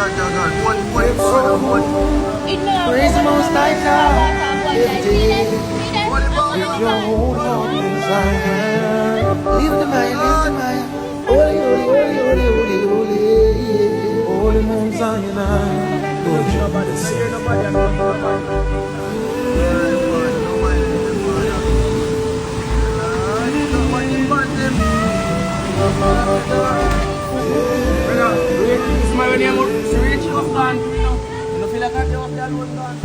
It's so cool. Praise the Most High God every day. With your whole heart and desire. Lift the mind, lift the mind. Holy, holy, holy, holy, holy, holy. Holy Mount Zion. Lord, nobody say This is my name. Reach was gone. You know, feel like I was gone.